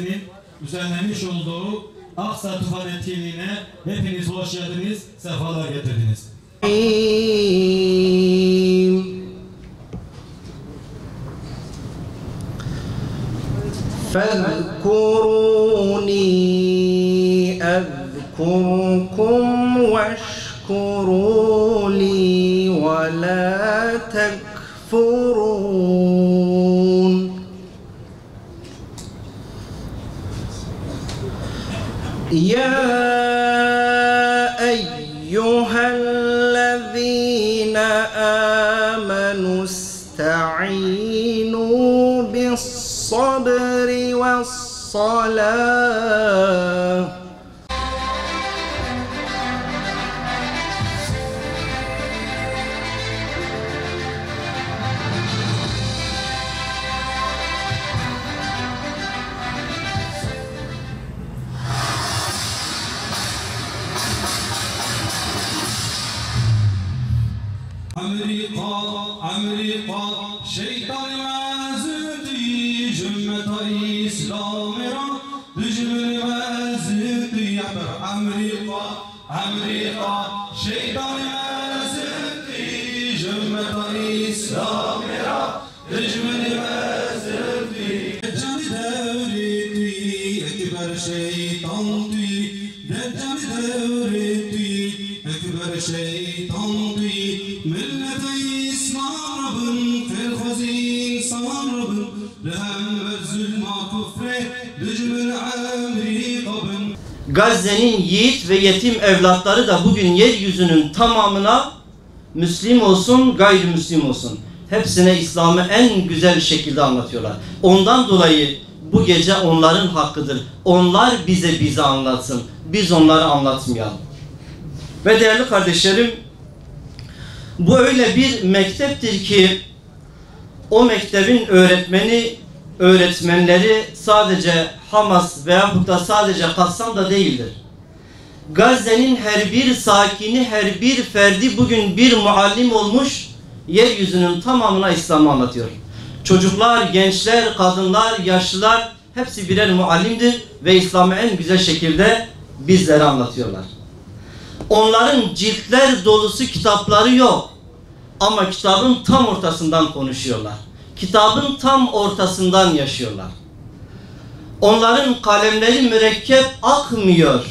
Derneği'nin düzenlemiş olduğu Aksa Tufan etkinliğine hepiniz hoş geldiniz, sefalar getirdiniz. فاذكروني أذكركم واشكروا لي ولا تكفرون يا أيها الذين آمنوا استعينوا بالصبر والصلاة Amerika şeytan mezudi cümleta İslam'a düşmün mezudi Amerika şeytan mezudi cümleta İslam'a düşmün mezudi Deccal devreti ekber şeytan di Deccal devreti ekber şeytan di Millete İslam Rabbin Ferhazin Saman Rabbin Lehem ve zulma kufre Dücmün Amerika bin Gazze'nin yiğit ve yetim evlatları da bugün yeryüzünün tamamına Müslim olsun, gayrimüslim olsun, hepsine İslam'ı en güzel şekilde anlatıyorlar. Ondan dolayı bu gece onların hakkıdır. Onlar bize anlatsın. Biz onları anlatmayalım. Ve değerli kardeşlerim, bu öyle bir mekteptir ki o mektebin öğretmenleri sadece Hamas veyahut da sadece Kassam da değildir. Gazze'nin her bir sakini, her bir ferdi bugün bir muallim olmuş, yeryüzünün tamamına İslam'ı anlatıyor. Çocuklar, gençler, kadınlar, yaşlılar hepsi birer muallimdir ve İslam'ı en güzel şekilde bizlere anlatıyorlar. Onların ciltler dolusu kitapları yok. Ama kitabın tam ortasından konuşuyorlar. Kitabın tam ortasından yaşıyorlar. Onların kalemleri mürekkep akmıyor.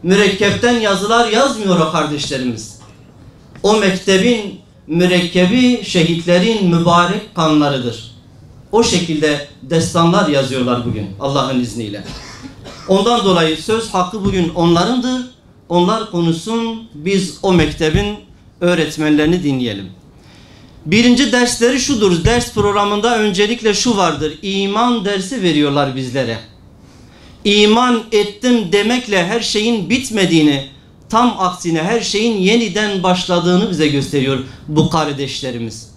Mürekkepten yazılar yazmıyor o kardeşlerimiz. O mektebin mürekkebi şehitlerin mübarek kanlarıdır. O şekilde destanlar yazıyorlar bugün Allah'ın izniyle. Ondan dolayı söz hakkı bugün onlarındır. Onlar konuşsun, biz o mektebin öğretmenlerini dinleyelim. Birinci dersleri şudur, ders programında öncelikle şu vardır, iman dersi veriyorlar bizlere. İman ettim demekle her şeyin bitmediğini, tam aksine her şeyin yeniden başladığını bize gösteriyor bu kardeşlerimiz.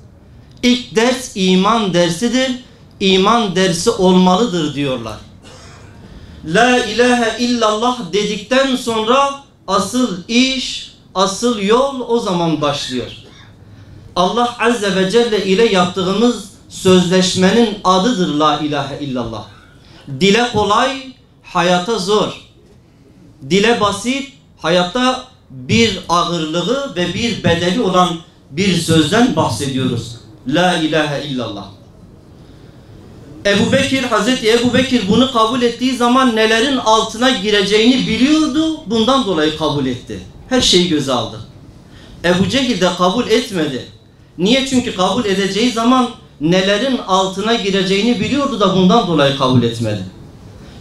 İlk ders iman dersidir, iman dersi olmalıdır diyorlar. La ilahe illallah dedikten sonra asıl iş, asıl yol o zaman başlıyor. Allah Azze ve Celle ile yaptığımız sözleşmenin adıdır La ilahe illallah. Dile kolay, hayata zor. Dile basit, hayatta bir ağırlığı ve bir bedeli olan bir sözden bahsediyoruz. La ilahe illallah. Hazreti Ebu Bekir bunu kabul ettiği zaman nelerin altına gireceğini biliyordu. Bundan dolayı kabul etti. Her şeyi göze aldı. Ebu Cehil de kabul etmedi. Niye? Çünkü kabul edeceği zaman nelerin altına gireceğini biliyordu da bundan dolayı kabul etmedi.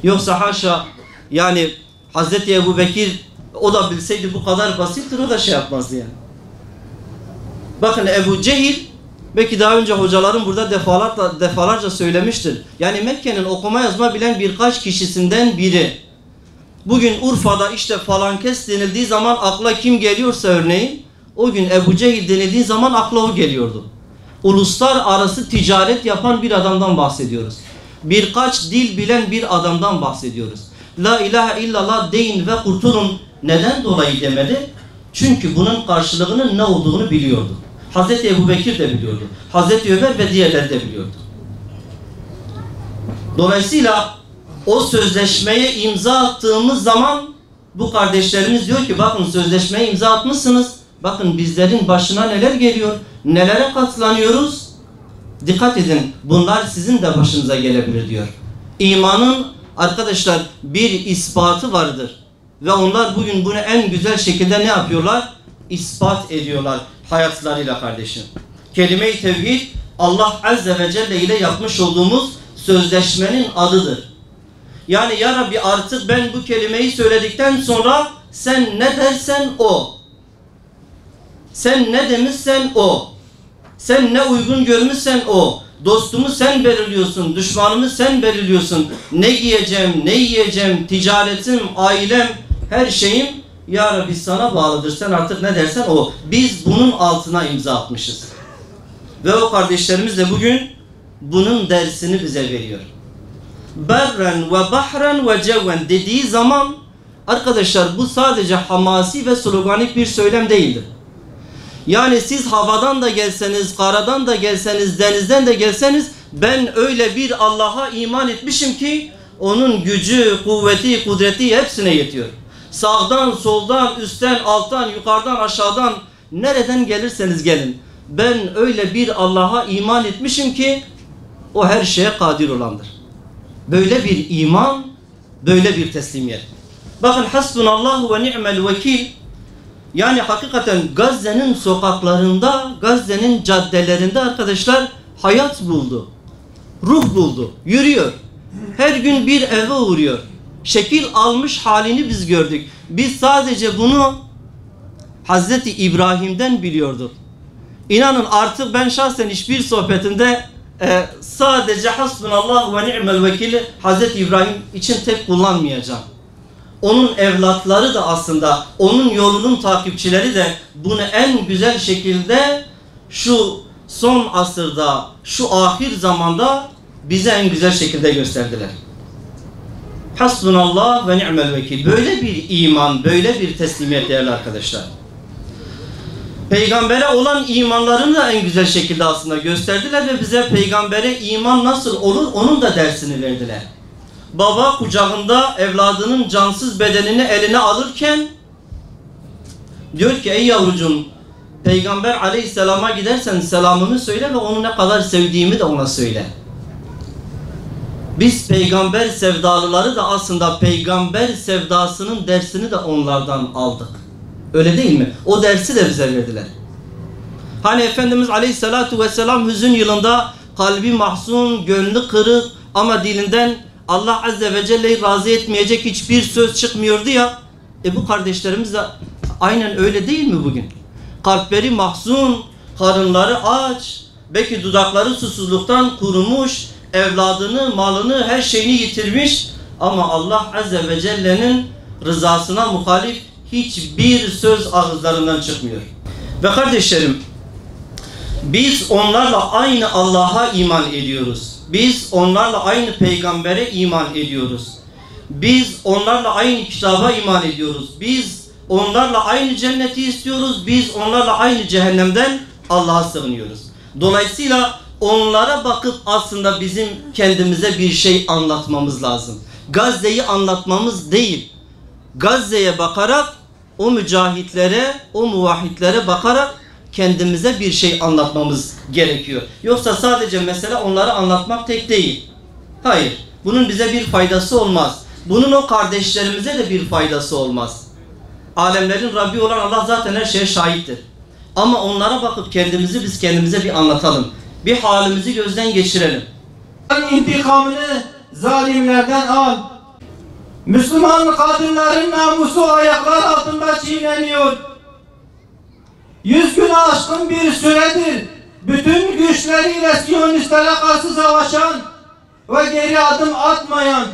Yoksa haşa, yani Hazreti Ebu Bekir o da bilseydi bu kadar basittir, o da şey yapmazdı yani. Bakın Ebu Cehil, belki daha önce hocalarım burada defalarca söylemiştir. Yani Mekke'nin okuma yazma bilen birkaç kişisinden biri. Bugün Urfa'da işte falan kes denildiği zaman akla kim geliyorsa örneğin, o gün Ebu Cehil denildiği zaman akla o geliyordu. Uluslararası ticaret yapan bir adamdan bahsediyoruz. Birkaç dil bilen bir adamdan bahsediyoruz. La ilahe illallah deyin ve kurtulun. Neden dolayı demedi? Çünkü bunun karşılığının ne olduğunu biliyordu. Hazreti Ebu Bekir de biliyordu. Hazreti Ömer ve diğerleri de biliyordu. Dolayısıyla o sözleşmeye imza attığımız zaman bu kardeşlerimiz diyor ki bakın sözleşmeye imza atmışsınız. Bakın bizlerin başına neler geliyor. Nelere katlanıyoruz. Dikkat edin. Bunlar sizin de başınıza gelebilir diyor. İmanın arkadaşlar bir ispatı vardır. Ve onlar bugün bunu en güzel şekilde ne yapıyorlar? İspat ediyorlar hayatlarıyla kardeşim. Kelime-i tevhid Allah Azze ve Celle ile yapmış olduğumuz sözleşmenin adıdır. Yani ya Rabbi artık ben bu kelimeyi söyledikten sonra sen ne dersen o. Sen ne demişsen o. Sen ne uygun görmüşsen o. Dostumu sen belirliyorsun, düşmanımı sen belirliyorsun. Ne giyeceğim, ne yiyeceğim, ticaretim, ailem, her şeyim ya Rabbi sana bağlıdır. Sen artık ne dersen o. Biz bunun altına imza atmışız. Ve o kardeşlerimiz de bugün bunun dersini bize veriyor. Berren ve bahren ve cevven dediği zaman arkadaşlar bu sadece hamasi ve sloganik bir söylem değildir. Yani siz havadan da gelseniz, karadan da gelseniz, denizden de gelseniz ben öyle bir Allah'a iman etmişim ki onun gücü, kuvveti, kudreti hepsine yetiyor. Sağdan, soldan, üstten, alttan, yukarıdan, aşağıdan nereden gelirseniz gelin. Ben öyle bir Allah'a iman etmişim ki o her şeye kadir olandır. Böyle bir iman, böyle bir teslimiyet. Bakın hasbunallahu ve ni'mel vekil. Yani hakikaten Gazze'nin sokaklarında, Gazze'nin caddelerinde arkadaşlar hayat buldu. Ruh buldu. Yürüyor. Her gün bir eve uğruyor. Şekil almış halini biz gördük. Biz sadece bunu Hazreti İbrahim'den biliyorduk. İnanın artık ben şahsen hiçbir sohbetimde sadece hasbunallah ve ni'mel vekili Hazreti İbrahim için tek kullanmayacağım. Onun evlatları da aslında, onun yolunun takipçileri de bunu en güzel şekilde şu son asırda, şu ahir zamanda bize en güzel şekilde gösterdiler. Hasbunallah ve ni'mel vekil. Böyle bir iman, böyle bir teslimiyet değerli arkadaşlar. Peygambere olan imanlarını da en güzel şekilde aslında gösterdiler ve bize peygambere iman nasıl olur onun da dersini verdiler. Baba kucağında evladının cansız bedenini eline alırken diyor ki ey yavrucuğum Peygamber aleyhisselama gidersen selamımı söyle ve onu ne kadar sevdiğimi de ona söyle. Biz peygamber sevdalıları da aslında peygamber sevdasının dersini de onlardan aldık. Öyle değil mi? O dersi de bize verdiler. Hani Efendimiz aleyhissalatu vesselam hüzün yılında kalbi mahzun, gönlü kırık ama dilinden Allah Azze ve Celle'yi razı etmeyecek hiçbir söz çıkmıyordu ya. Bu kardeşlerimiz de aynen öyle değil mi bugün? Kalpleri mahzun, karınları aç, belki dudakları susuzluktan kurumuş, evladını, malını, her şeyini yitirmiş ama Allah Azze ve Celle'nin rızasına muhalif hiçbir söz ağızlarından çıkmıyor. Ve kardeşlerim, biz onlarla aynı Allah'a iman ediyoruz. Biz onlarla aynı peygambere iman ediyoruz. Biz onlarla aynı kitaba iman ediyoruz. Biz onlarla aynı cenneti istiyoruz. Biz onlarla aynı cehennemden Allah'a sığınıyoruz. Dolayısıyla onlara bakıp aslında bizim kendimize bir şey anlatmamız lazım. Gazze'yi anlatmamız değil. Gazze'ye bakarak o mücahitlere, o muvahhidlere bakarak kendimize bir şey anlatmamız gerekiyor. Yoksa sadece mesele onları anlatmak tek değil. Hayır. Bunun bize bir faydası olmaz. Bunun o kardeşlerimize de bir faydası olmaz. Alemlerin Rabbi olan Allah zaten her şeye şahittir. Ama onlara bakıp kendimizi biz kendimize bir anlatalım. Bir halimizi gözden geçirelim. İntikamını zalimlerden al. Müslüman kadınların namusu ayaklar altında çiğneniyor. 100 güne aşkın bir süredir bütün güçleriyle Siyonistlere karşı savaşan ve geri adım atmayan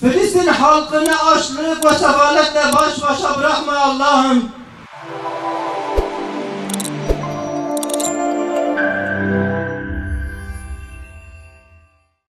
Filistin halkını açlık ve sefaletle baş başa bırakma Allah'ım.